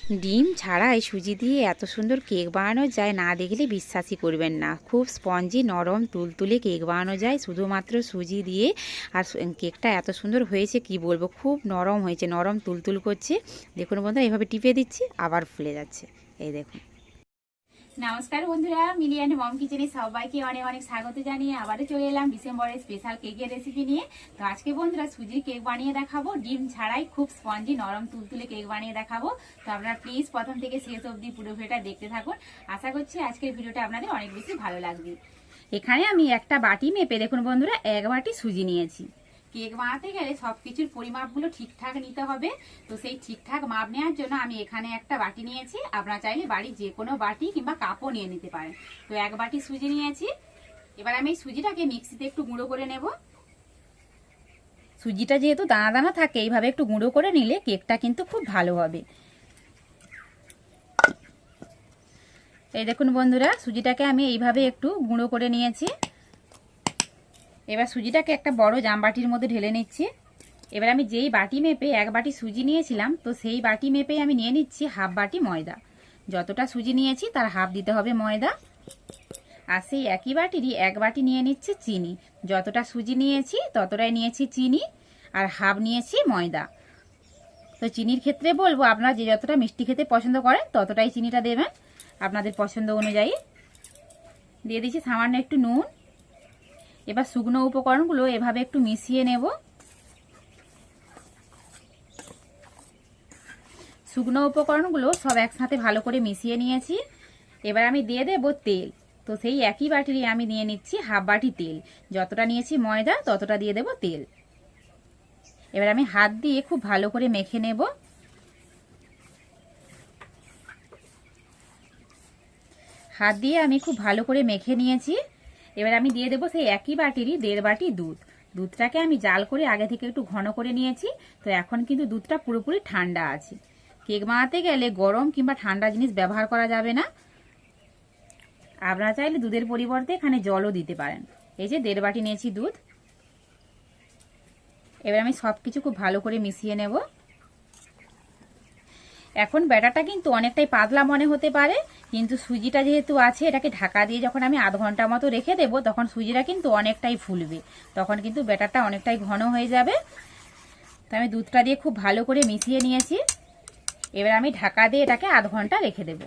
ডিম ছাড়াই সুজি দিয়ে এত সুন্দর কেক বানানো যায়, না দেখলে বিশ্বাসই করবেন না। খুব স্পঞ্জি নরম তুলতুলে কেক বানানো যায় শুধুমাত্র সুজি দিয়ে। আর কেকটা এত সুন্দর হয়েছে কি বলবো, খুব নরম হয়েছে, নরম তুলতুল করছে। দেখুন বন্ধুরা, এইভাবে টিপে দিচ্ছি আবার ফুলে যাচ্ছে, এই দেখুন। নমস্কার বন্ধুরা, মিলি অ্যান্ড মম কিচেনে সবাইকে অনেক অনেক স্বাগত জানিয়ে আবারও চলে এলাম ডিসেম্বরের স্পেশাল কেকের রেসিপি নিয়ে। তো আজকে বন্ধুরা সুজির কেক বানিয়ে দেখাবো, ডিম ছাড়াই খুব স্পঞ্জি নরম তুলতুলে কেক বানিয়ে দেখাবো। তো আপনারা প্লিজ প্রথম থেকে শেষ অবধি পুরো ভিডিওটা দেখতে থাকুন। আশা করছি আজকের ভিডিওটা আপনাদের অনেক বেশি ভালো লাগবে। এখানে আমি একটা বাটি মেপে দেখুন বন্ধুরা 1 বাটি সুজি নিয়েছি। কেক বানাতে গেলে সবকিছুর পরিমাপগুলো ঠিকঠাক নিতে হবে। তো সেই ঠিকঠাক মাপ নেওয়ার জন্য আমি এখানে একটা বাটি নিয়েছি। আপনারা চাইলে বাড়ির যে কোনো বাটি কিংবা কাপও নিয়ে নিতে পারেন। তো 1 বাটি সুজি নিয়েছি। এবার আমি সুজিটাকে মিক্সিতে একটু গুঁড়ো করে নেব। সুজিটা যেহেতু দানা দানা থাকে, এইভাবে একটু গুঁড়ো করে নিলে কেকটা কিন্তু খুব ভালো হবে। এই দেখুন বন্ধুরা, সুজিটাকে আমি এইভাবে একটু গুঁড়ো করে নিয়েছি। এবার সুজিটাকে একটা বড় জাম বাটির মধ্যে ঢেলে নিচ্ছি। এবার আমি যেই বাটি মেপে 1 বাটি সুজি নিয়েছিলাম, তো সেই বাটি মেপে আমি নিয়ে নিচ্ছি হাফ বাটি ময়দা। যতটা সুজি নিয়েছি তার হাফ দিতে হবে ময়দা। আর সেই একই বাটিরই 1 বাটি নিয়ে নিচ্ছি চিনি। যতটা সুজি নিয়েছি ততটাই নিয়েছি চিনি, আর হাফ নিয়েছি ময়দা। তো চিনির ক্ষেত্রে বলবো, আপনারা যে যতটা মিষ্টি খেতে পছন্দ করেন ততটাই চিনিটা দেবেন আপনাদের পছন্দ অনুযায়ী। দিয়ে দিচ্ছি সামান্য একটু নুন। এবার শুকনো উপকরণগুলো এভাবে একটু মিশিয়ে নেব। শুকনো উপকরণগুলো সব একসাথে ভালো করে মিশিয়ে নিয়েছি। এবার আমি দিয়ে দেব তেল। তো সেই একই বাটিরই আমি নিয়ে নিচ্ছি হাফ বাটি তেল। যতটা নিয়েছি ময়দা ততটা দিয়ে দেব তেল। এবার আমি হাত দিয়ে খুব ভালো করে মেখে নেব। হাত দিয়ে আমি খুব ভালো করে মেখে নিয়েছি। এবার আমি দিয়ে দেব সেই একই বাটিরই 1.5 বাটি দুধ। দুধটাকে আমি জাল করে আগে থেকে একটু ঘন করে নিয়েছি। তো এখন কিন্তু দুধটা পুরোপুরি ঠান্ডা আছে। কেক বানাতে গেলে গরম কিংবা ঠান্ডা জিনিস ব্যবহার করা যাবে না। আপনারা চাইলে দুধের পরিবর্তে এখানে জলও দিতে পারেন। এই যে 1.5 বাটি নিয়েছি দুধ। এবার আমি সবকিছু খুব ভালো করে মিশিয়ে নেব। এখন ব্যাটারটা কিন্তু অনেকটাই পাতলা মনে হতে পারে, কিন্তু সুজিটা যেহেতু আছে, এটাকে ঢাকা দিয়ে যখন আমি আধ ঘন্টা মতো রেখে দেবো, তখন সুজিটা কিন্তু অনেকটাই ফুলবে। তখন কিন্তু ব্যাটারটা অনেকটাই ঘন হয়ে যাবে। তো আমি দুধটা দিয়ে খুব ভালো করে মিশিয়ে নিয়েছি। এবার আমি ঢাকা দিয়ে এটাকে আধ ঘন্টা রেখে দেবো।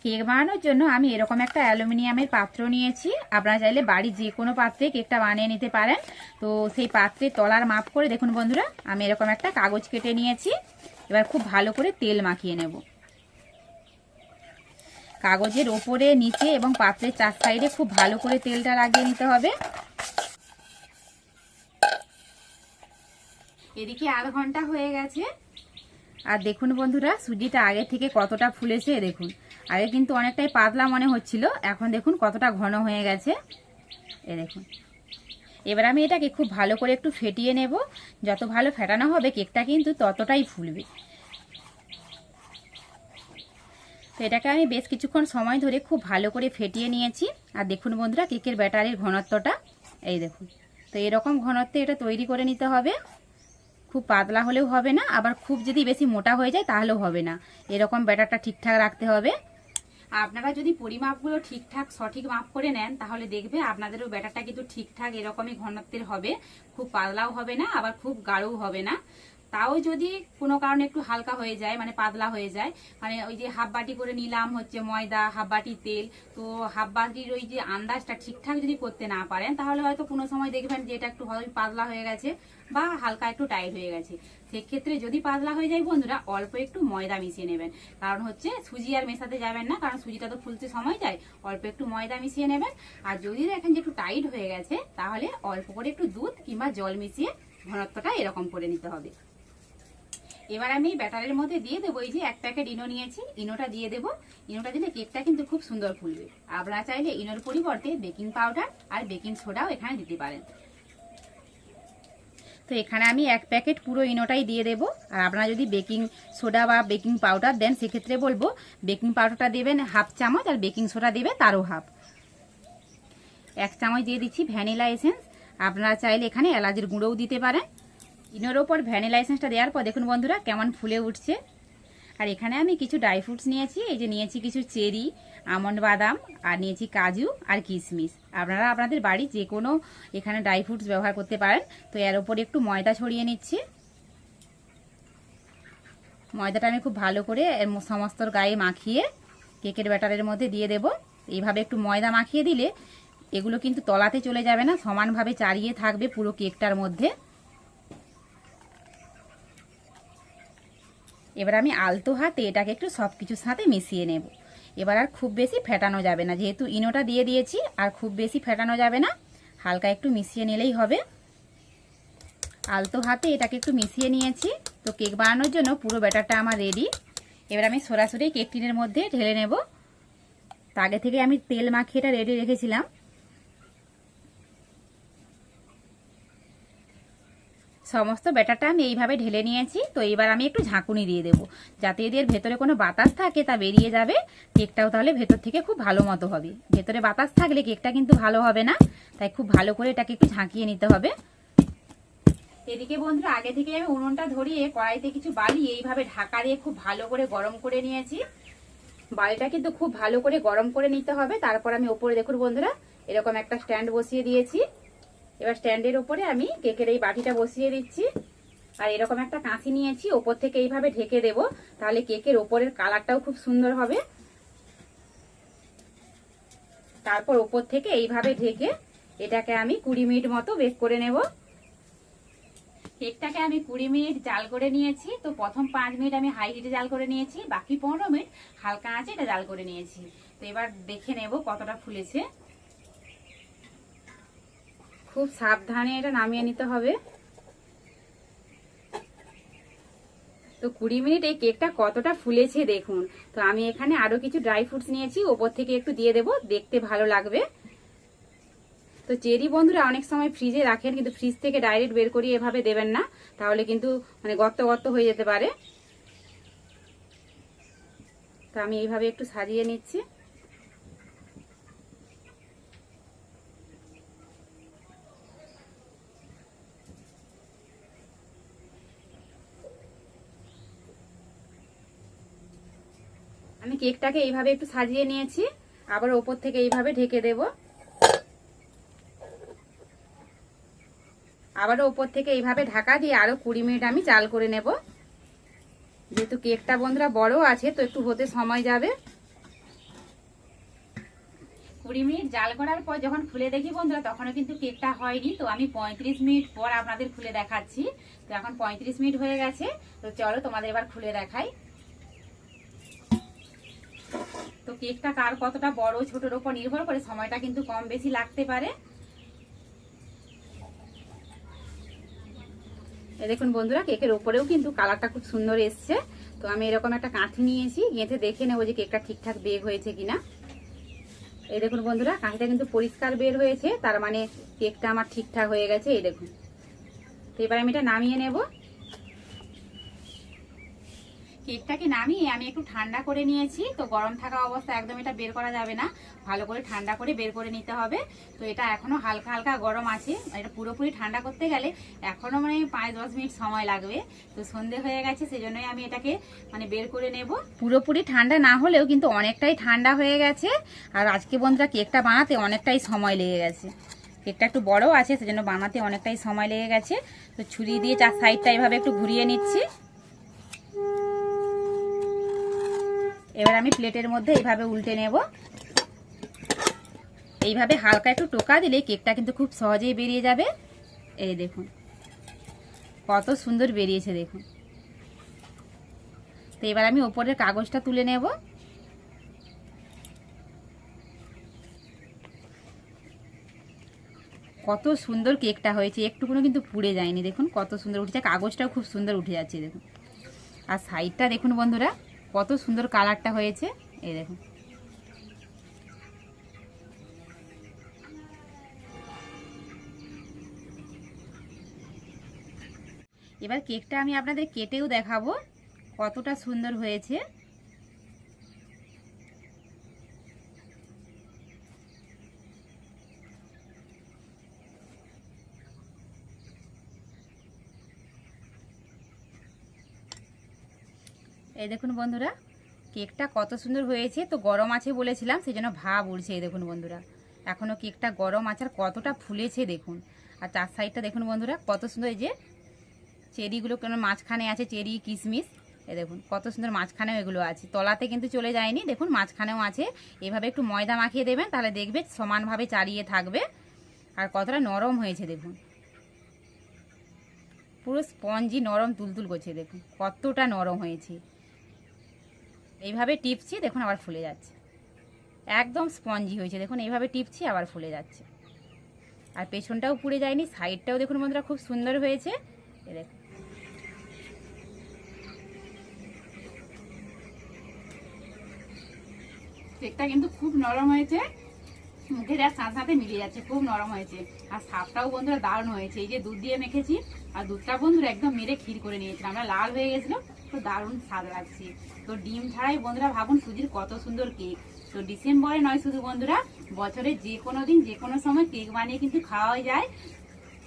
কেক বানানোর জন্য আমি এরকম একটা অ্যালুমিনিয়ামের পাত্র নিয়েছি। আপনারা চাইলে বাড়ির যে কোনো পাত্রে কেকটা বানিয়ে নিতে পারেন। তো সেই পাত্রের তলার মাপ করে দেখুন বন্ধুরা, আমি এরকম একটা কাগজ কেটে নিয়েছি। এবার খুব ভালো করে তেল মাখিয়ে নেব। কাগজের ওপরে, নিচে এবং পাত্রের 4 সাইডে খুব ভালো করে তেলটা লাগিয়ে নিতে হবে। এদিকে আধ ঘন্টা হয়ে গেছে। আর দেখুন বন্ধুরা, সুজিটা আগে থেকে কতটা ফুলেছে দেখুন। আগে কিন্তু অনেকটাই পাতলা মনে হচ্ছিল, এখন দেখুন কতটা ঘন হয়ে গেছে। দেখুন। এবার আমি এটাকে খুব ভালো করে একটু ফেটিয়ে নেব। যত ভালো ফেটানো হবে কেকটা কিন্তু ততটাই ফুলবে। তো এটাকে আমি বেশ কিছুক্ষণ সময় ধরে খুব ভালো করে ফেটিয়ে নিয়েছি। আর দেখুন বন্ধুরা, কেকের ব্যাটারের ঘনত্বটা এই দেখুন। তো এরকম ঘনত্বে এটা তৈরি করে নিতে হবে। খুব পাতলা হলেও হবে না, আবার খুব যদি বেশি মোটা হয়ে যায় তাহলেও হবে না। এরকম ব্যাটারটা ঠিকঠাক রাখতে হবে। আপনারা যদি পরিমাপগুলো ঠিকঠাক সঠিক মাপ করে নেন, তাহলে দেখবে আপনাদেরও ব্যাটারটা কিন্তু ঠিকঠাক এরকমই ঘনত্বের হবে। খুব পাতলাও হবে না, আবার খুব গাঢ়ও হবে না। তাও যদি কোনো কারণে একটু হালকা হয়ে যায়, মানে পাতলা হয়ে যায়, মানে ওই যে হাফ বাটি করে নিলাম হচ্ছে ময়দা, হাফ বাটি তেল, তো হাফ বাটির ওই যে আন্দাজটা ঠিকঠাক যদি করতে না পারেন, তাহলে হয়তো কোনো সময় দেখবেন যে এটা একটু হয় পাতলা হয়ে গেছে বা হালকা একটু টাইট হয়ে গেছে। সেক্ষেত্রে যদি পাতলা হয়ে যায় বন্ধুরা, অল্প একটু ময়দা মিশিয়ে নেবেন। কারণ হচ্ছে সুজি আর মেশাতে যাবেন না, কারণ সুজিটা তো ফুলতে সময় যায়। অল্প একটু ময়দা মিশিয়ে নেবেন। আর যদি দেখেন যে একটু টাইট হয়ে গেছে, তাহলে অল্প করে একটু দুধ কিংবা জল মিশিয়ে ঘনত্বটা এরকম করে নিতে হবে। এবার আমি ব্যাটারের মধ্যে দিয়ে দেবো এই যে 1 প্যাকেট ইনো নিয়েছি, ইনোটা দিয়ে দেবো। ইনোটা দিলে কেকটা কিন্তু খুব সুন্দর ফুলবে। আপনারা চাইলে ইনোর পরিবর্তে বেকিং পাউডার আর বেকিং সোডাও এখানে দিতে পারেন। তো এখানে আমি 1 প্যাকেট পুরো ইনোটাই দিয়ে দেবো। আর আপনারা যদি বেকিং সোডা বা বেকিং পাউডার দেন, সেক্ষেত্রে বলবো বেকিং পাউডারটা দেবেন হাফ চামচ, আর বেকিং সোডা দেবে তারও হাফ। 1 চামচ দিয়ে দিচ্ছি ভ্যানিলা এসেন্স। আপনারা চাইলে এখানে এলাচের গুঁড়োও দিতে পারেন। ইনোর ওপর ভ্যানিলা এসেন্সটা দেওয়ার পর দেখুন বন্ধুরা কেমন ফুলে উঠছে। আর এখানে আমি কিছু ড্রাই ফ্রুটস নিয়েছি, এই যে নিয়েছি কিছু চেরি, আমন্ড বাদাম, আর নিয়েছি কাজু আর কিশমিশ। আপনারা আপনাদের বাড়ি যে কোনো এখানে ড্রাই ফ্রুটস ব্যবহার করতে পারেন। তো এর উপরে একটু ময়দা ছড়িয়ে নিচ্ছি। ময়দাটা আমি খুব ভালো করে সমস্ত গায়ে মাখিয়ে কেকের ব্যাটারের মধ্যে দিয়ে দেব। এইভাবে একটু ময়দা মাখিয়ে দিলে এগুলো কিন্তু তলাতে চলে যাবে না, সমানভাবে চারিয়ে থাকবে পুরো কেকটার মধ্যে। এবার আমি আলতো হাতে এটাকে একটু সব কিছুর সাথে মিশিয়ে নেব। এবার আর খুব বেশি ফেটানো যাবে না, যেহেতু ইনোটা দিয়ে দিয়েছি আর খুব বেশি ফেটানো যাবে না, হালকা একটু মিশিয়ে নিলেই হবে। আলতো হাতে এটাকে একটু মিশিয়ে নিয়েছি। তো কেক বানানোর জন্য পুরো ব্যাটারটা আমার রেডি। এবার আমি সরাসরি কেক টিনের মধ্যে ঢেলে নেব। তো আগে থেকে আমি তেল মাখিয়ে এটা রেডি রেখেছিলাম। সমস্ত ব্যাটারটা আমি এইভাবে ঢেলে নিয়েছি। তো এইবার আমি একটু ঝাঁকুনি দিয়ে দেবো, যাতে এদের ভেতরে কোনো বাতাস থাকে তা বেরিয়ে যাবে। কেকটাও তাহলে ভেতর থেকে খুব ভালো মতো হবে। ভেতরে বাতাস থাকলে কেকটা কিন্তু ভালো হবে না, তাই খুব ভালো করে এটাকে একটু ঝাঁকিয়ে নিতে হবে। এদিকে বন্ধুরা আগে থেকে আমি উনুনটা ধরিয়ে কড়াইতে কিছু বালি এইভাবে ঢাকা দিয়ে খুব ভালো করে গরম করে নিয়েছি। বালিটা কিন্তু খুব ভালো করে গরম করে নিতে হবে। তারপর আমি ওপরে দেখুন বন্ধুরা এরকম একটা স্ট্যান্ড বসিয়ে দিয়েছি। এবার স্ট্যান্ডের উপরে আমি কেকের এই বাটিটা বসিয়ে দিচ্ছি। আর এরকম একটা কাঁচি নিয়েছি, ওপর থেকে এইভাবে ঢেকে দেব, তাহলে কেকের ওপরের কালারটাও খুব সুন্দর হবে। তারপর ওপর থেকে এইভাবে ঢেকে এটাকে আমি 20 মিনিট মতো বেক করে নেব। কেকটাকে আমি 20 মিনিট জাল করে নিয়েছি। তো প্রথম 5 মিনিট আমি হাই হিটে জাল করে নিয়েছি, বাকি 15 মিনিট হালকা আঁচে এটা জাল করে নিয়েছি। তো এবার দেখে নেব কতটা ফুলেছে। খুব সাবধানে এটা নামিয়ে নিতে হবে। তো 20 মিনিট এই কেকটা কতটা ফুলেছে দেখুন। তো আমি এখানে আরো কিছু ড্রাই ফ্রুটস নিয়েছি, ওপর থেকে একটু দিয়ে দেব, দেখতে ভালো লাগবে। তো চেরি বন্ধুরা অনেক সময় ফ্রিজে রাখেন, কিন্তু ফ্রিজ থেকে ডাইরেক্ট বের করিয়ে এভাবে দেবেন না, তাহলে কিন্তু মানে গর্ত গর্ত হয়ে যেতে পারে। তো আমি এইভাবে একটু সাজিয়ে নিচ্ছি। আমি কেকটাকে এইভাবে একটু সাজিয়ে নিয়েছি, আবার ওপর থেকে এইভাবে ঢেকে দেব। আবারও ওপর থেকে এইভাবে ঢাকা দিয়ে আরো 20 মিনিট আমি জাল করে নেব। যেহেতু কেকটা বন্ধুরা বড় আছে, তো একটু হতে সময় যাবে। 20 মিনিট জাল করার পর যখন খুলে দেখি বন্ধুরা, তখনও কিন্তু কেকটা হয়নি। তো আমি 35 মিনিট পর আপনাদের খুলে দেখাচ্ছি। তো এখন 35 মিনিট হয়ে গেছে। তো চলো তোমাদের এবার খুলে দেখাই। তো কেকটা কার কতটা বড় ছোটর উপর নির্ভর করে সময়টা কিন্তু কম বেশি লাগতে পারে। দেখুন বন্ধুরা কেকের উপরেও কিন্তু কালারটা খুব সুন্দর এসছে। তো আমি এরকম একটা কাঠি নিয়েছি, গেঁথে দেখে নেবো যে কেকটা ঠিকঠাক বেক হয়েছে কিনা। এই দেখুন বন্ধুরা কাঠিটা কিন্তু পরিষ্কার বের হয়েছে, তার মানে কেকটা আমার ঠিকঠাক হয়ে গেছে। এই দেখুন। তো এবার আমি এটা নামিয়ে নেব। কেকটাকে নামিয়ে আমি একটু ঠান্ডা করে নিয়েছি। তো গরম থাকা অবস্থায় একদম এটা বের করা যাবে না, ভালো করে ঠান্ডা করে বের করে নিতে হবে। তো এটা এখনো হালকা হালকা গরম আছে, এটা পুরোপুরি ঠান্ডা করতে গেলে এখনো মানে 5-10 মিনিট সময় লাগবে। তো সন্ধে হয়ে গেছে, সেজন্যই আমি এটাকে মানে বের করে নেব। পুরোপুরি ঠান্ডা না হলেও কিন্তু অনেকটাই ঠান্ডা হয়ে গেছে। আর আজকে বন্ধুরা কেকটা বানাতে অনেকটাই সময় লেগে গেছে। কেকটা একটু বড় আছে, সেজন্য বানাতে অনেকটাই সময় লেগে গেছে। তো ছুরি দিয়ে চার সাইডটা এইভাবে একটু ঘুরিয়ে নিচ্ছি। এবার আমি প্লেটের মধ্যে এইভাবে উল্টে নেব। এইভাবে হালকা একটু টোকা দিলে কেকটা কিন্তু খুব সহজেই বেরিয়ে যাবে। এই দেখুন কত সুন্দর বেরিয়েছে দেখুন। তো এবার আমি ওপরের কাগজটা তুলে নেব। কত সুন্দর কেকটা হয়েছে, একটুকুনো কিন্তু পুড়ে যায়নি। দেখুন কত সুন্দর উঠেছে, কাগজটাও খুব সুন্দর উঠে যাচ্ছে দেখুন। আর সাইডটা দেখুন বন্ধুরা কত সুন্দর কালারটা হয়েছে। এই দেখুন। এবার কেকটা আমি আপনাদের কেটেও দেখাবো কতটা সুন্দর হয়েছে। এই দেখুন বন্ধুরা, কেকটা কত সুন্দর হয়েছে। তো গরম আছে বলেছিলাম, সেই জন্য ভাব উঠছে। এই দেখুন বন্ধুরা, এখনও কেকটা গরম আছে আর কতটা ফুলেছে দেখুন। আর চার সাইডটা দেখুন বন্ধুরা কত সুন্দর। এই যে চেরিগুলো কেন মাঝখানে আছে, চেরি কিশমিশ, এ দেখুন কত সুন্দর মাঝখানেও এগুলো আছে, তলাতে কিন্তু চলে যায়নি, দেখুন মাঝখানেও আছে। এভাবে একটু ময়দা মাখিয়ে দেবেন, তাহলে দেখবে সমানভাবে চারিয়ে থাকবে। আর কতটা নরম হয়েছে দেখুন, পুরো স্পঞ্জি নরম তুলতুল করছে, দেখুন কতটা নরম হয়েছে। এইভাবে টিপছি, দেখুন আবার ফুলে যাচ্ছে, একদম স্পঞ্জি হয়েছে। দেখুন এইভাবে টিপছি আবার ফুলে যাচ্ছে। আর পেছনটাও পুড়ে যায়নি, সাইডটাও দেখুন বন্ধুরা খুব সুন্দর হয়েছে। এ দেখুন কেকটা কিন্তু খুব নরম হয়েছে, মুখে যার সাথে সাথে মিলিয়ে যাচ্ছে, খুব নরম হয়েছে। আর সাপটাও বন্ধুরা দারুণ হয়েছে। এই যে দুধ দিয়ে মেখেছি, আর দুধটা বন্ধুরা একদম মেরে ক্ষীর করে নিয়েছিলাম, আমরা লাল হয়ে গেছিল, তো দারুণ স্বাদ লাগছে। তো ডিম ছাড়াই বন্ধুরা ভাবুন সুজির কত সুন্দর কেক। তো ডিসেম্বরে নয় শুধু বন্ধুরা, বছরে যে কোনো দিন যে কোনো সময় কেক বানিয়ে কিন্তু খাওয়া যায়।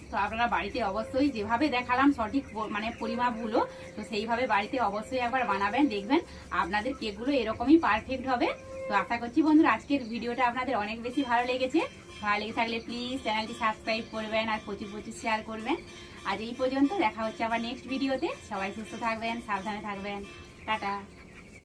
তো আপনারা বাড়িতে অবশ্যই যেভাবে দেখালাম সঠিক মানে পরিমাপগুলো, তো সেইভাবে বাড়িতে অবশ্যই একবার বানাবেন, দেখবেন আপনাদের কেকগুলো এরকমই পারফেক্ট হবে। তো আশা করছি বন্ধুরা আজকের ভিডিওটা আপনাদের অনেক বেশি ভালো লেগেছে। ভালো লেগে থাকলে প্লিজ চ্যানেলটি সাবস্ক্রাইব করবেন আর প্রচুর প্রচুর শেয়ার করবেন। আজ এই পর্যন্ত, দেখা হচ্ছে আবার নেক্সট ভিডিওতে। সবাই সুস্থ থাকবেন, সাবধানে থাকবেন, টাটা।